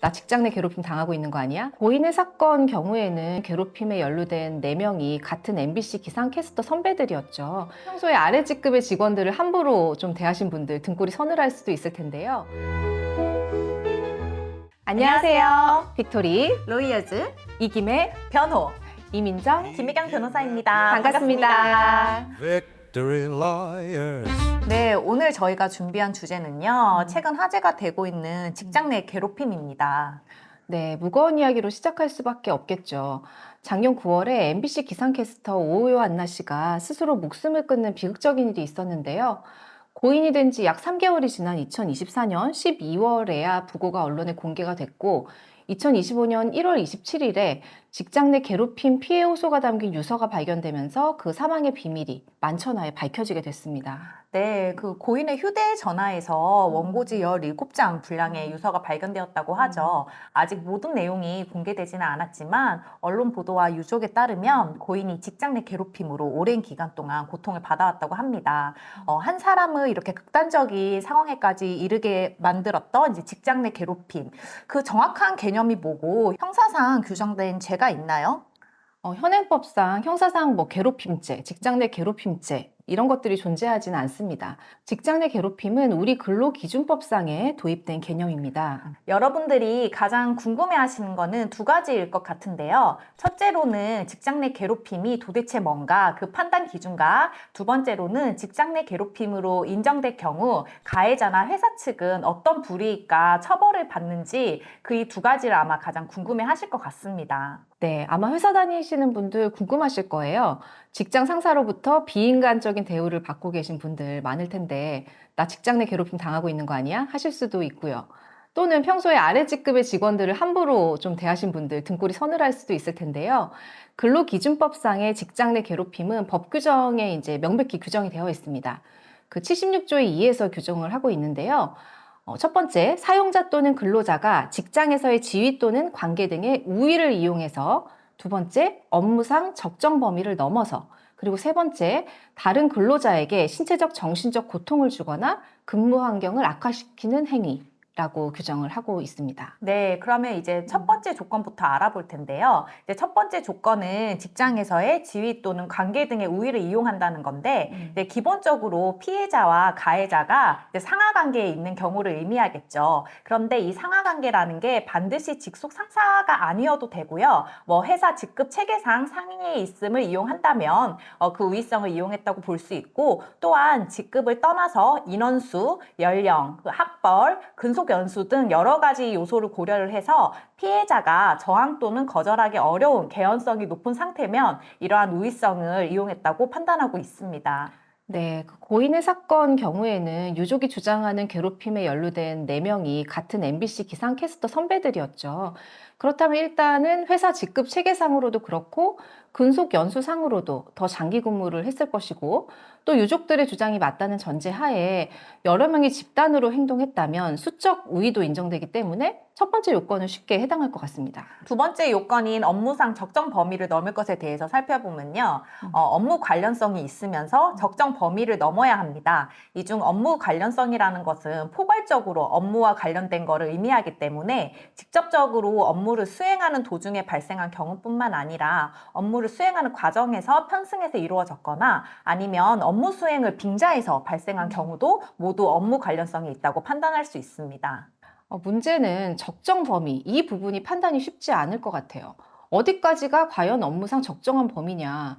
나 직장 내 괴롭힘 당하고 있는 거 아니야? 고인의 사건 경우에는 괴롭힘에 연루된 4명이 같은 MBC 기상캐스터 선배들이었죠. 평소에 아래 직급의 직원들을 함부로 좀 대하신 분들 등골이 서늘할 수도 있을 텐데요. 안녕하세요. 빅토리, 로이어즈 이김의 변호 이민정, 김미경 변호사입니다. 반갑습니다. Victory Lawyers. 네, 오늘 저희가 준비한 주제는요. 최근 화제가 되고 있는 직장 내 괴롭힘입니다. 네, 무거운 이야기로 시작할 수밖에 없겠죠. 작년 9월에 MBC 기상캐스터 오요 안나 씨가 스스로 목숨을 끊는 비극적인 일이 있었는데요. 고인이 된 지 약 3개월이 지난 2024년 12월에야 부고가 언론에 공개가 됐고 2025년 1월 27일에 직장 내 괴롭힘 피해 호소가 담긴 유서가 발견되면서 그 사망의 비밀이 만천하에 밝혀지게 됐습니다. 네, 그 고인의 휴대전화에서 원고지 17장 분량의 유서가 발견되었다고 하죠. 아직 모든 내용이 공개되지는 않았지만 언론 보도와 유족에 따르면 고인이 직장 내 괴롭힘으로 오랜 기간 동안 고통을 받아왔다고 합니다. 한 사람을 이렇게 극단적인 상황에까지 이르게 만들었던 이제 직장 내 괴롭힘, 그 정확한 개념이 뭐고 형사상 규정된 죄가 있나요? 현행법상 형사상 괴롭힘죄, 직장 내 괴롭힘죄 이런 것들이 존재하지는 않습니다. 직장 내 괴롭힘은 우리 근로기준법상에 도입된 개념입니다. 여러분들이 가장 궁금해하시는 거는 두 가지일 것 같은데요. 첫째로는 직장 내 괴롭힘이 도대체 뭔가 그 판단 기준과 두 번째로는 직장 내 괴롭힘으로 인정될 경우 가해자나 회사 측은 어떤 불이익과 처벌을 받는지 그 이 두 가지를 아마 가장 궁금해하실 것 같습니다. 네, 아마 회사 다니시는 분들 궁금하실 거예요. 직장 상사로부터 비인간적인 대우를 받고 계신 분들 많을 텐데 나 직장 내 괴롭힘 당하고 있는 거 아니야? 하실 수도 있고요. 또는 평소에 아래 직급의 직원들을 함부로 좀 대하신 분들 등골이 서늘할 수도 있을 텐데요. 근로기준법상의 직장 내 괴롭힘은 법 규정에 이제 명백히 규정이 되어 있습니다. 그 76조의 2에서 규정을 하고 있는데요. 첫 번째, 사용자 또는 근로자가 직장에서의 지위 또는 관계 등의 우위를 이용해서 두 번째, 업무상 적정 범위를 넘어서 그리고 세 번째, 다른 근로자에게 신체적, 정신적 고통을 주거나 근무 환경을 악화시키는 행위라고 규정을 하고 있습니다. 네, 그러면 이제 첫 번째 조건부터 알아볼 텐데요. 이제 첫 번째 조건은 직장에서의 지위 또는 관계 등의 우위를 이용한다는 건데, 네, 기본적으로 피해자와 가해자가 이제 상하관계에 있는 경우를 의미하겠죠. 그런데 이 상하관계라는 게 반드시 직속 상사가 아니어도 되고요. 회사 직급 체계상 상위에 있음을 이용한다면 그 우위성을 이용했다고 볼 수 있고, 또한 직급을 떠나서 인원수, 연령, 학벌, 근속 연수 등 여러 가지 요소를 고려를 해서 피해자가 저항 또는 거절하기 어려운 개연성이 높은 상태면 이러한 우위성을 이용했다고 판단하고 있습니다. 네, 그 고인의 사건 경우에는 유족이 주장하는 괴롭힘에 연루된 4명이 같은 MBC 기상캐스터 선배들이었죠. 그렇다면 일단은 회사 직급 체계상으로도 그렇고 근속 연수상으로도 더 장기 근무를 했을 것이고 또 유족들의 주장이 맞다는 전제하에 여러 명이 집단으로 행동했다면 수적 우위도 인정되기 때문에 첫 번째 요건은 쉽게 해당할 것 같습니다. 두 번째 요건인 업무상 적정 범위를 넘을 것에 대해서 살펴보면요. 업무 관련성이 있으면서 적정 범위를 넘어야 합니다. 이 중 업무 관련성이라는 것은 포괄적으로 업무와 관련된 것을 의미하기 때문에 직접적으로 업무를 수행하는 도중에 발생한 경우뿐만 아니라 업무를 수행하는 과정에서 편승해서 이루어졌거나 아니면 업무 수행을 빙자해서 발생한 경우도 모두 업무 관련성이 있다고 판단할 수 있습니다. 문제는 적정 범위, 이 부분이 판단이 쉽지 않을 것 같아요. 어디까지가 과연 업무상 적정한 범위냐.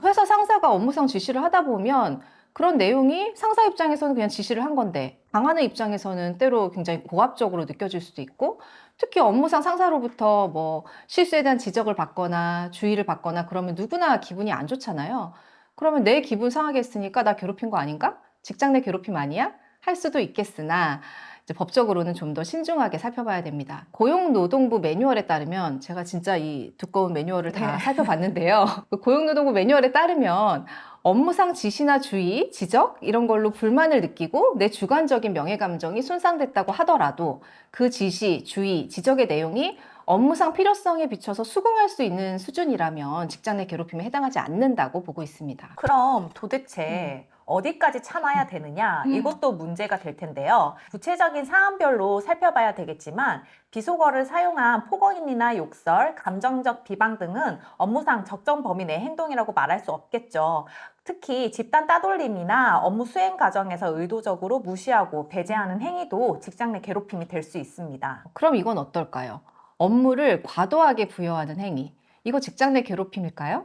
회사 상사가 업무상 지시를 하다 보면 그런 내용이 상사 입장에서는 그냥 지시를 한 건데 당하는 입장에서는 때로 굉장히 고압적으로 느껴질 수도 있고 특히 업무상 상사로부터 실수에 대한 지적을 받거나 주의를 받거나 그러면 누구나 기분이 안 좋잖아요. 그러면 내 기분 상하게 했으니까 나 괴롭힌 거 아닌가? 직장 내 괴롭힘 아니야? 할 수도 있겠으나 이제 법적으로는 좀 더 신중하게 살펴봐야 됩니다. 고용노동부 매뉴얼에 따르면 제가 진짜 이 두꺼운 매뉴얼을 다 살펴봤는데요. 그 고용노동부 매뉴얼에 따르면 업무상 지시나 주의, 지적 이런 걸로 불만을 느끼고 내 주관적인 명예감정이 손상됐다고 하더라도 그 지시, 주의, 지적의 내용이 업무상 필요성에 비춰서 수긍할 수 있는 수준이라면 직장 내 괴롭힘에 해당하지 않는다고 보고 있습니다. 그럼 도대체 어디까지 참아야 되느냐 이것도 문제가 될 텐데요. 구체적인 사안별로 살펴봐야 되겠지만 비속어를 사용한 폭언이나 욕설, 감정적 비방 등은 업무상 적정 범위 내 행동이라고 말할 수 없겠죠. 특히 집단 따돌림이나 업무 수행 과정에서 의도적으로 무시하고 배제하는 행위도 직장 내 괴롭힘이 될 수 있습니다. 그럼 이건 어떨까요? 업무를 과도하게 부여하는 행위. 이거 직장 내 괴롭힘일까요?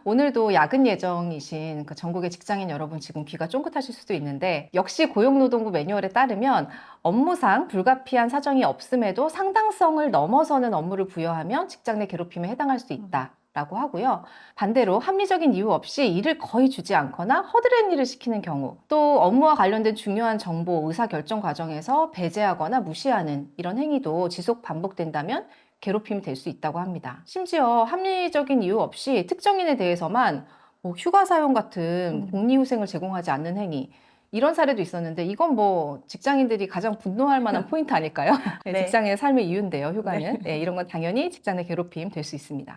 오늘도 야근 예정이신 그 전국의 직장인 여러분 지금 귀가 쫑긋하실 수도 있는데 역시 고용노동부 매뉴얼에 따르면 업무상 불가피한 사정이 없음에도 상당성을 넘어서는 업무를 부여하면 직장 내 괴롭힘에 해당할 수 있다. 라고 하고요. 반대로 합리적인 이유 없이 일을 거의 주지 않거나 허드렛 일을 시키는 경우, 또 업무와 관련된 중요한 정보, 의사결정 과정에서 배제하거나 무시하는 이런 행위도 지속 반복된다면 괴롭힘이 될 수 있다고 합니다. 심지어 합리적인 이유 없이 특정인에 대해서만 뭐 휴가 사용 같은 복리후생을 제공하지 않는 행위, 이런 사례도 있었는데 이건 뭐 직장인들이 가장 분노할 만한 포인트 아닐까요? 네. 직장인의 삶의 이유인데요, 휴가는. 네, 이런 건 당연히 직장 내 괴롭힘 될 수 있습니다.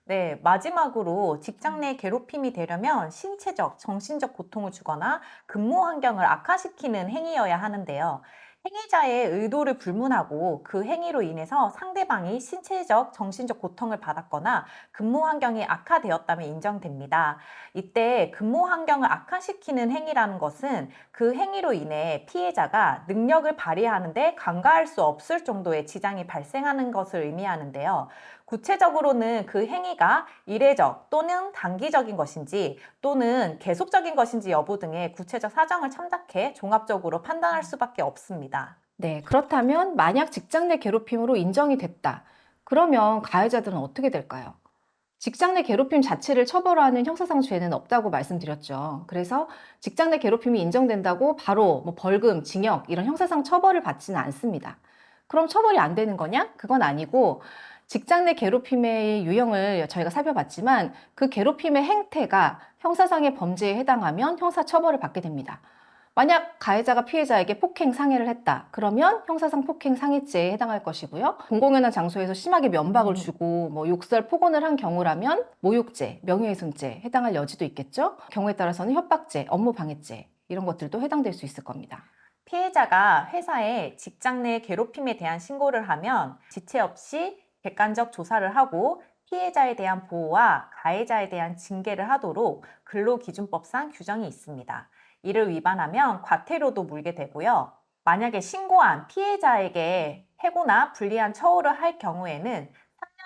네, 마지막으로 직장 내 괴롭힘이 되려면 신체적, 정신적 고통을 주거나 근무 환경을 악화시키는 행위여야 하는데요. 행위자의 의도를 불문하고 그 행위로 인해서 상대방이 신체적, 정신적 고통을 받았거나 근무 환경이 악화되었다면 인정됩니다. 이때 근무 환경을 악화시키는 행위라는 것은 그 행위로 인해 피해자가 능력을 발휘하는데 간과할 수 없을 정도의 지장이 발생하는 것을 의미하는데요. 구체적으로는 그 행위가 이례적 또는 단기적인 것인지 또는 계속적인 것인지 여부 등의 구체적 사정을 참작해 종합적으로 판단할 수밖에 없습니다. 네, 그렇다면 만약 직장 내 괴롭힘으로 인정이 됐다. 그러면 가해자들은 어떻게 될까요? 직장 내 괴롭힘 자체를 처벌하는 형사상 죄는 없다고 말씀드렸죠. 그래서 직장 내 괴롭힘이 인정된다고 바로 뭐 벌금, 징역 이런 형사상 처벌을 받지는 않습니다. 그럼 처벌이 안 되는 거냐? 그건 아니고 직장 내 괴롭힘의 유형을 저희가 살펴봤지만 그 괴롭힘의 행태가 형사상의 범죄에 해당하면 형사처벌을 받게 됩니다. 만약 가해자가 피해자에게 폭행 상해를 했다. 그러면 형사상 폭행 상해죄에 해당할 것이고요. 공공연한 장소에서 심하게 면박을 주고 뭐 욕설, 폭언을 한 경우라면 모욕죄, 명예훼손죄에 해당할 여지도 있겠죠. 경우에 따라서는 협박죄, 업무방해죄 이런 것들도 해당될 수 있을 겁니다. 피해자가 회사에 직장 내 괴롭힘에 대한 신고를 하면 지체 없이 객관적 조사를 하고 피해자에 대한 보호와 가해자에 대한 징계를 하도록 근로기준법상 규정이 있습니다. 이를 위반하면 과태료도 물게 되고요. 만약에 신고한 피해자에게 해고나 불리한 처우를 할 경우에는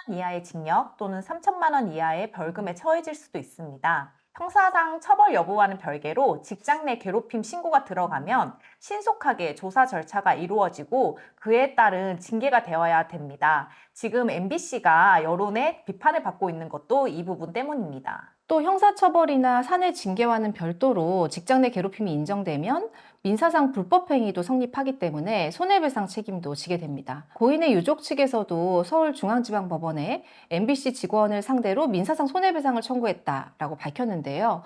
3년 이하의 징역 또는 3천만 원 이하의 벌금에 처해질 수도 있습니다. 형사상 처벌 여부와는 별개로 직장 내 괴롭힘 신고가 들어가면 신속하게 조사 절차가 이루어지고 그에 따른 징계가 되어야 됩니다. 지금 MBC가 여론의 비판을 받고 있는 것도 이 부분 때문입니다. 또 형사처벌이나 사내 징계와는 별도로 직장 내 괴롭힘이 인정되면 민사상 불법행위도 성립하기 때문에 손해배상 책임도 지게 됩니다. 고인의 유족 측에서도 서울중앙지방법원에 MBC 직원을 상대로 민사상 손해배상을 청구했다라고 밝혔는데요.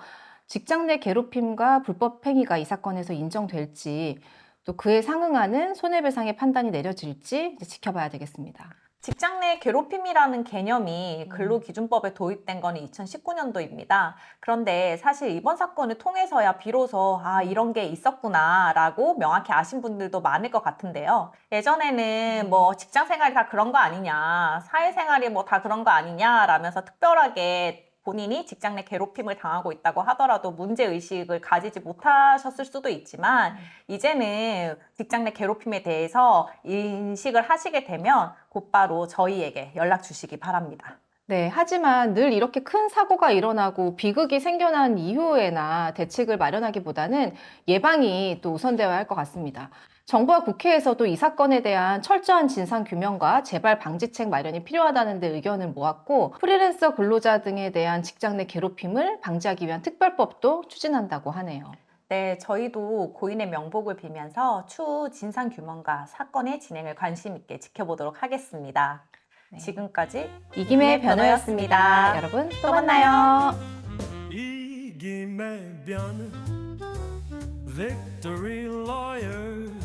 직장 내 괴롭힘과 불법행위가 이 사건에서 인정될지 또 그에 상응하는 손해배상의 판단이 내려질지 지켜봐야 되겠습니다. 직장 내 괴롭힘이라는 개념이 근로기준법에 도입된 건 2019년도입니다. 그런데 사실 이번 사건을 통해서야 비로소 이런 게 있었구나 라고 명확히 아신 분들도 많을 것 같은데요. 예전에는 뭐 직장 생활이 다 그런 거 아니냐, 사회생활이 뭐 다 그런 거 아니냐 라면서 특별하게 본인이 직장 내 괴롭힘을 당하고 있다고 하더라도 문제의식을 가지지 못하셨을 수도 있지만 이제는 직장 내 괴롭힘에 대해서 인식을 하시게 되면 곧바로 저희에게 연락 주시기 바랍니다. 네, 하지만 늘 이렇게 큰 사고가 일어나고 비극이 생겨난 이후에나 대책을 마련하기보다는 예방이 또 우선되어야 할 것 같습니다. 정부와 국회에서도 이 사건에 대한 철저한 진상규명과 재발 방지책 마련이 필요하다는 데 의견을 모았고 프리랜서 근로자 등에 대한 직장 내 괴롭힘을 방지하기 위한 특별법도 추진한다고 하네요. 네, 저희도 고인의 명복을 빌면서 추후 진상규명과 사건의 진행을 관심 있게 지켜보도록 하겠습니다. 네. 지금까지 이김의 변호였습니다. 여러분 또 만나요. 이김의 변호 Victory Lawyers